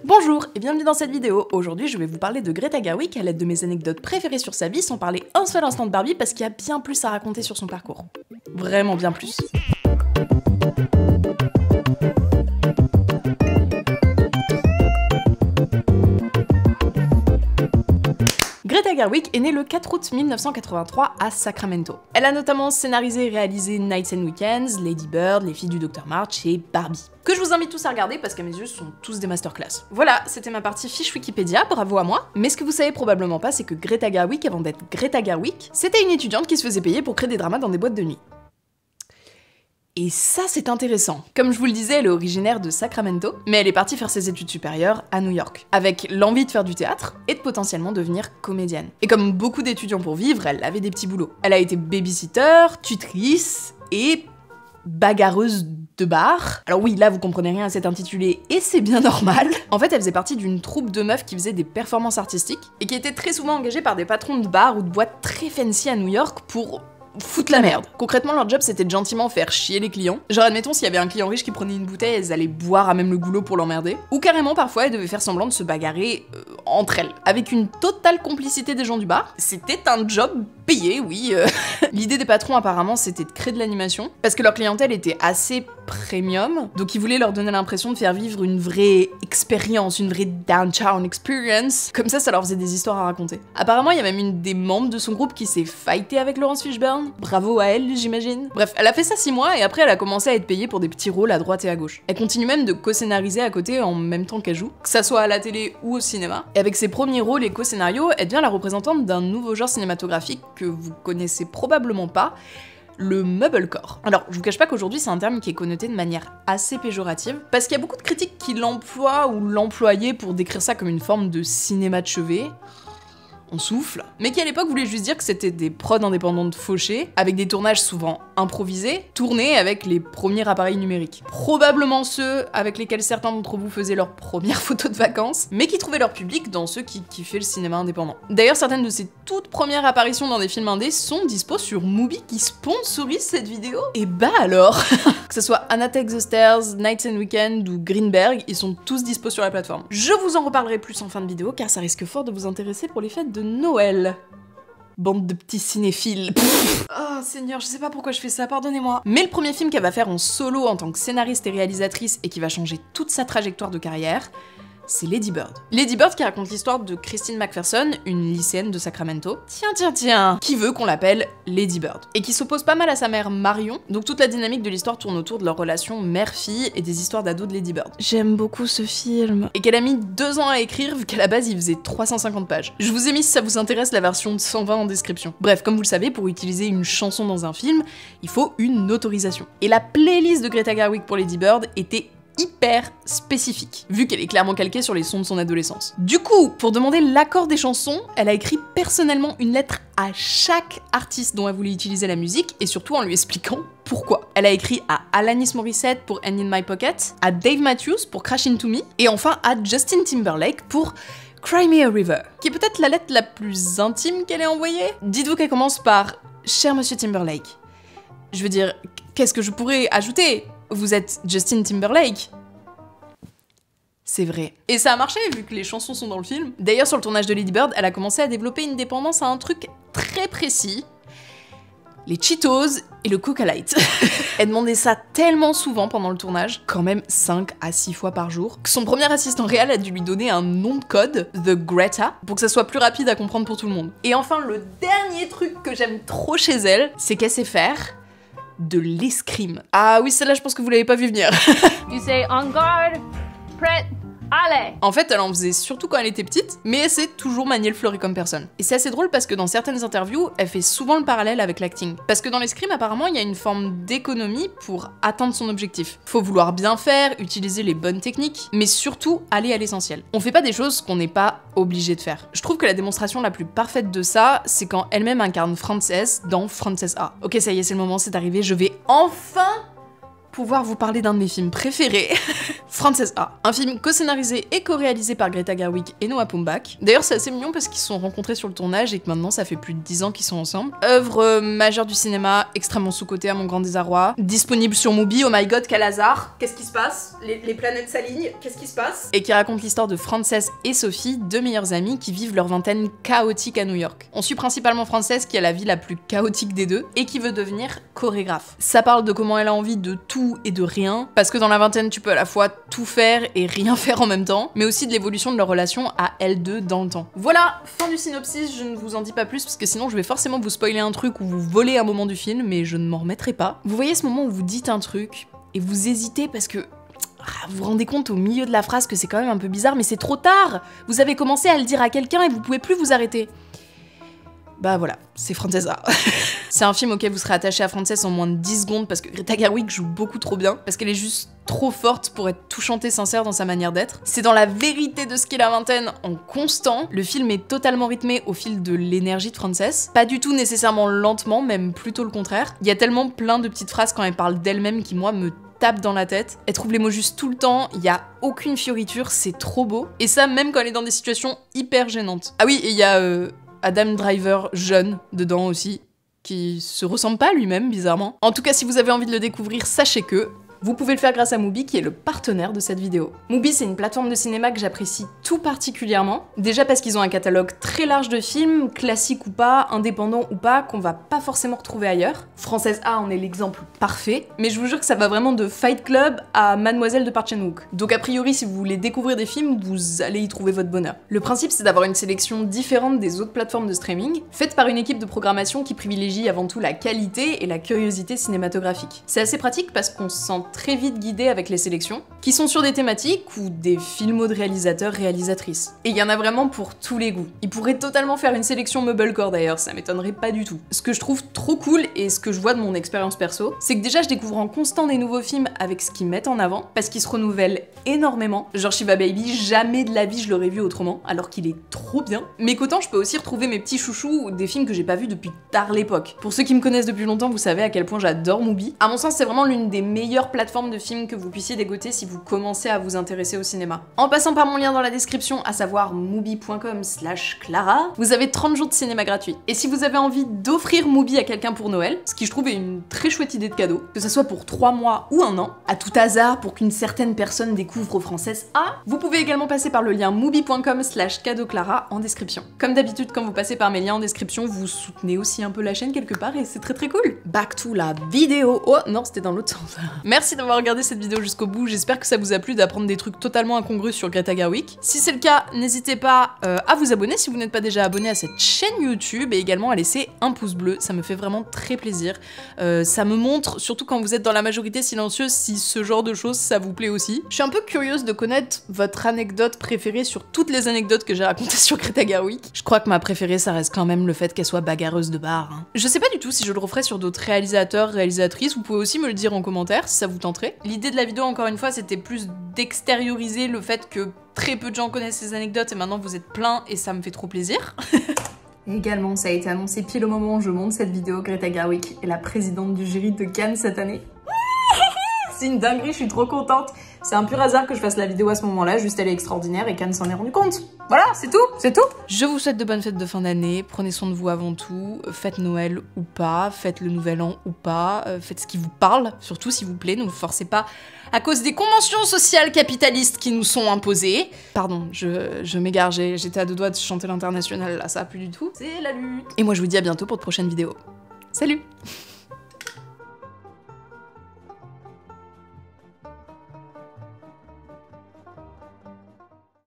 Bonjour et bienvenue dans cette vidéo. Aujourd'hui je vais vous parler de Greta Gerwig à l'aide de mes anecdotes préférées sur sa vie sans parler un seul instant de Barbie parce qu'il y a bien plus à raconter sur son parcours. Vraiment bien plus. Greta Gerwig est née le 4 août 1983 à Sacramento. Elle a notamment scénarisé et réalisé Nights and Weekends, Lady Bird, Les filles du Dr March et Barbie. Que je vous invite tous à regarder parce qu'à mes yeux, ce sont tous des masterclass. Voilà, c'était ma partie fiche Wikipédia, bravo à moi. Mais ce que vous savez probablement pas, c'est que Greta Gerwig, avant d'être Greta Gerwig, c'était une étudiante qui se faisait payer pour créer des dramas dans des boîtes de nuit. Et ça, c'est intéressant. Comme je vous le disais, elle est originaire de Sacramento, mais elle est partie faire ses études supérieures à New York, avec l'envie de faire du théâtre et de potentiellement devenir comédienne. Et comme beaucoup d'étudiants pour vivre, elle avait des petits boulots. Elle a été babysitter, tutrice et bagarreuse de bar. Alors oui, là vous comprenez rien à cet intitulé et c'est bien normal. En fait, elle faisait partie d'une troupe de meufs qui faisait des performances artistiques et qui était très souvent engagée par des patrons de bars ou de boîtes très fancy à New York pour foutre la merde. Concrètement, leur job c'était de gentiment faire chier les clients. Genre admettons s'il y avait un client riche qui prenait une bouteille, elles allaient boire à même le goulot pour l'emmerder. Ou carrément parfois elles devaient faire semblant de se bagarrer entre elles. Avec une totale complicité des gens du bar. C'était un job payé, oui. L'idée des patrons apparemment c'était de créer de l'animation. Parce que leur clientèle était assez premium. Donc ils voulaient leur donner l'impression de faire vivre une vraie expérience, une vraie downtown experience. Comme ça leur faisait des histoires à raconter. Apparemment il y a même une des membres de son groupe qui s'est fightée avec Laurence Fishburne. Bravo à elle, j'imagine. Bref, elle a fait ça 6 mois et après elle a commencé à être payée pour des petits rôles à droite et à gauche. Elle continue même de co-scénariser à côté en même temps qu'elle joue, que ça soit à la télé ou au cinéma. Et avec ses premiers rôles et co-scénarios, elle devient la représentante d'un nouveau genre cinématographique que vous connaissez probablement pas, le mumblecore. Alors, je vous cache pas qu'aujourd'hui c'est un terme qui est connoté de manière assez péjorative, parce qu'il y a beaucoup de critiques qui l'emploient ou l'employaient pour décrire ça comme une forme de cinéma de chevet. On souffle, mais qui à l'époque voulait juste dire que c'était des prods indépendantes fauchées, avec des tournages souvent improvisés, tournés avec les premiers appareils numériques. Probablement ceux avec lesquels certains d'entre vous faisaient leurs premières photos de vacances, mais qui trouvaient leur public dans ceux qui kiffaient le cinéma indépendant. D'ailleurs, certaines de ces toutes premières apparitions dans des films indés sont dispo sur Mubi qui sponsorise cette vidéo. Et bah alors que ce soit Anna Takes the Stairs, Nights and Weekends ou Greenberg, ils sont tous dispo sur la plateforme. Je vous en reparlerai plus en fin de vidéo car ça risque fort de vous intéresser pour les fêtes de Noël. Bande de petits cinéphiles. Oh Seigneur, je sais pas pourquoi je fais ça, pardonnez-moi. Mais le premier film qu'elle va faire en solo en tant que scénariste et réalisatrice et qui va changer toute sa trajectoire de carrière, c'est Lady Bird. Lady Bird qui raconte l'histoire de Christine McPherson, une lycéenne de Sacramento. Tiens, qui veut qu'on l'appelle Lady Bird. Et qui s'oppose pas mal à sa mère Marion, donc toute la dynamique de l'histoire tourne autour de leur relation mère-fille et des histoires d'ados de Lady Bird. J'aime beaucoup ce film. Et qu'elle a mis 2 ans à écrire vu qu'à la base il faisait 350 pages. Je vous ai mis si ça vous intéresse la version de 120 en description. Bref, comme vous le savez, pour utiliser une chanson dans un film, il faut une autorisation. Et la playlist de Greta Gerwig pour Lady Bird était hyper spécifique, vu qu'elle est clairement calquée sur les sons de son adolescence. Du coup, pour demander l'accord des chansons, elle a écrit personnellement une lettre à chaque artiste dont elle voulait utiliser la musique, et surtout en lui expliquant pourquoi. Elle a écrit à Alanis Morissette pour Hand in My Pocket, à Dave Matthews pour Crash Into Me, et enfin à Justin Timberlake pour Cry Me a River, qui est peut-être la lettre la plus intime qu'elle ait envoyée. Dites-vous qu'elle commence par « Cher Monsieur Timberlake ». Je veux dire, qu'est-ce que je pourrais ajouter ? Vous êtes Justin Timberlake. C'est vrai. Et ça a marché vu que les chansons sont dans le film. D'ailleurs, sur le tournage de Lady Bird, elle a commencé à développer une dépendance à un truc très précis. Les Cheetos et le Coca Light. Elle demandait ça tellement souvent pendant le tournage, quand même 5 à 6 fois par jour, que son premier assistant réel a dû lui donner un nom de code, The Greta, pour que ça soit plus rapide à comprendre pour tout le monde. Et enfin, le dernier truc que j'aime trop chez elle, c'est qu'elle sait faire de l'escrime. Ah oui, celle-là, je pense que vous l'avez pas vu venir. You say on guard, prêt, allez. En fait, elle en faisait surtout quand elle était petite, mais elle sait toujours manier le fleuret comme personne. Et c'est assez drôle parce que dans certaines interviews, elle fait souvent le parallèle avec l'acting. Parce que dans l'escrime, apparemment, il y a une forme d'économie pour atteindre son objectif. Faut vouloir bien faire, utiliser les bonnes techniques, mais surtout aller à l'essentiel. On fait pas des choses qu'on n'est pas obligé de faire. Je trouve que la démonstration la plus parfaite de ça, c'est quand elle-même incarne Frances dans Frances A. Ok, ça y est, c'est le moment, c'est arrivé, je vais enfin pouvoir vous parler d'un de mes films préférés. Frances A, un film co-scénarisé et co-réalisé par Greta Gerwig et Noah Baumbach. D'ailleurs c'est assez mignon parce qu'ils se sont rencontrés sur le tournage et que maintenant ça fait plus de 10 ans qu'ils sont ensemble. Œuvre majeure du cinéma, extrêmement sous-cotée à mon grand désarroi. Disponible sur Mubi, oh my god quel hasard. Qu'est-ce qui se passe? Les planètes s'alignent, qu'est-ce qui se passe? Et qui raconte l'histoire de Frances et Sophie, deux meilleures amies qui vivent leur vingtaine chaotique à New York. On suit principalement Frances qui a la vie la plus chaotique des deux et qui veut devenir chorégraphe. Ça parle de comment elle a envie de tout et de rien, parce que dans la vingtaine tu peux à la fois tout faire et rien faire en même temps, mais aussi de l'évolution de leur relation à elles deux dans le temps. Voilà, fin du synopsis, je ne vous en dis pas plus parce que sinon je vais forcément vous spoiler un truc ou vous voler un moment du film, mais je ne m'en remettrai pas. Vous voyez ce moment où vous dites un truc et vous hésitez parce que vous vous rendez compte au milieu de la phrase que c'est quand même un peu bizarre, mais c'est trop tard! Vous avez commencé à le dire à quelqu'un et vous pouvez plus vous arrêter. Bah voilà, c'est Frances A. C'est un film auquel vous serez attaché à Frances en moins de 10 secondes parce que Greta Gerwig joue beaucoup trop bien, parce qu'elle est juste trop forte pour être touchante et sincère dans sa manière d'être. C'est dans la vérité de ce qu'est la vingtaine en constant. Le film est totalement rythmé au fil de l'énergie de Frances. Pas du tout nécessairement lentement, même plutôt le contraire. Il y a tellement plein de petites phrases quand elle parle d'elle-même qui moi me tape dans la tête. Elle trouve les mots juste tout le temps, il y a aucune fioriture, c'est trop beau. Et ça même quand elle est dans des situations hyper gênantes. Ah oui, et il y a Adam Driver jeune dedans aussi, qui se ressemble pas à lui-même bizarrement. En tout cas, si vous avez envie de le découvrir, sachez que vous pouvez le faire grâce à Mubi qui est le partenaire de cette vidéo. Mubi c'est une plateforme de cinéma que j'apprécie tout particulièrement. Déjà parce qu'ils ont un catalogue très large de films, classiques ou pas, indépendants ou pas, qu'on va pas forcément retrouver ailleurs. Frances A en est l'exemple parfait, mais je vous jure que ça va vraiment de Fight Club à Mademoiselle de Park Chan-wook. Donc a priori si vous voulez découvrir des films, vous allez y trouver votre bonheur. Le principe c'est d'avoir une sélection différente des autres plateformes de streaming, faite par une équipe de programmation qui privilégie avant tout la qualité et la curiosité cinématographique. C'est assez pratique parce qu'on se sent très vite guidé avec les sélections, qui sont sur des thématiques ou des filmos de réalisateurs, réalisatrices. Et il y en a vraiment pour tous les goûts. Ils pourraient totalement faire une sélection Mumblecore d'ailleurs, ça m'étonnerait pas du tout. Ce que je trouve trop cool, et ce que je vois de mon expérience perso, c'est que déjà je découvre en constant des nouveaux films avec ce qu'ils mettent en avant, parce qu'ils se renouvellent énormément. Genre Shiva Baby, jamais de la vie je l'aurais vu autrement, alors qu'il est trop bien. Mais qu'autant je peux aussi retrouver mes petits chouchous ou des films que j'ai pas vus depuis tard l'époque. Pour ceux qui me connaissent depuis longtemps, vous savez à quel point j'adore Mubi. À mon sens, c'est vraiment l'une des meilleures plateformes de films que vous puissiez dégoter si vous commencez à vous intéresser au cinéma. En passant par mon lien dans la description, à savoir mubi.com/Clara, vous avez 30 jours de cinéma gratuit. Et si vous avez envie d'offrir Mubi à quelqu'un pour Noël, ce qui je trouve est une très chouette idée de cadeau, que ce soit pour 3 mois ou 1 an, à tout hasard pour qu'une certaine personne découvre Frances A, vous pouvez également passer par le lien mubi.com/cadeauclara en description. Comme d'habitude, quand vous passez par mes liens en description, vous soutenez aussi un peu la chaîne quelque part et c'est très cool. Back to la vidéo. Oh non, c'était dans l'autre sens. Merci d'avoir regardé cette vidéo jusqu'au bout, j'espère que ça vous a plu d'apprendre des trucs totalement incongrus sur Greta Gerwig. Si c'est le cas, n'hésitez pas à vous abonner si vous n'êtes pas déjà abonné à cette chaîne YouTube et également à laisser un pouce bleu, ça me fait vraiment très plaisir. Ça me montre, surtout quand vous êtes dans la majorité silencieuse, si ce genre de choses ça vous plaît aussi. Je suis un peu curieuse de connaître votre anecdote préférée sur toutes les anecdotes que j'ai racontées sur Greta Gerwig. Je crois que ma préférée ça reste quand même le fait qu'elle soit bagarreuse de bar. Hein. Je sais pas du tout si je le referai sur d'autres réalisateurs, réalisatrices, vous pouvez aussi me le dire en commentaire si ça vous tenterait. L'idée de la vidéo, encore une fois, c'était plus d'extérioriser le fait que très peu de gens connaissent ces anecdotes et maintenant vous êtes plein et ça me fait trop plaisir. Et également, ça a été annoncé pile au moment où je monte cette vidéo, Greta Gerwig est la présidente du jury de Cannes cette année. C'est une dinguerie, je suis trop contente. C'est un pur hasard que je fasse la vidéo à ce moment-là, juste elle est extraordinaire et Cannes s'en est rendu compte. Voilà, c'est tout, c'est tout. Je vous souhaite de bonnes fêtes de fin d'année, prenez soin de vous avant tout, faites Noël ou pas, faites le Nouvel An ou pas, faites ce qui vous parle, surtout s'il vous plaît, ne vous forcez pas à cause des conventions sociales capitalistes qui nous sont imposées. Pardon, je m'égare, j'étais à 2 doigts de chanter l'international, là ça a plus du tout. C'est la lutte. Et moi je vous dis à bientôt pour de prochaines vidéos. Salut.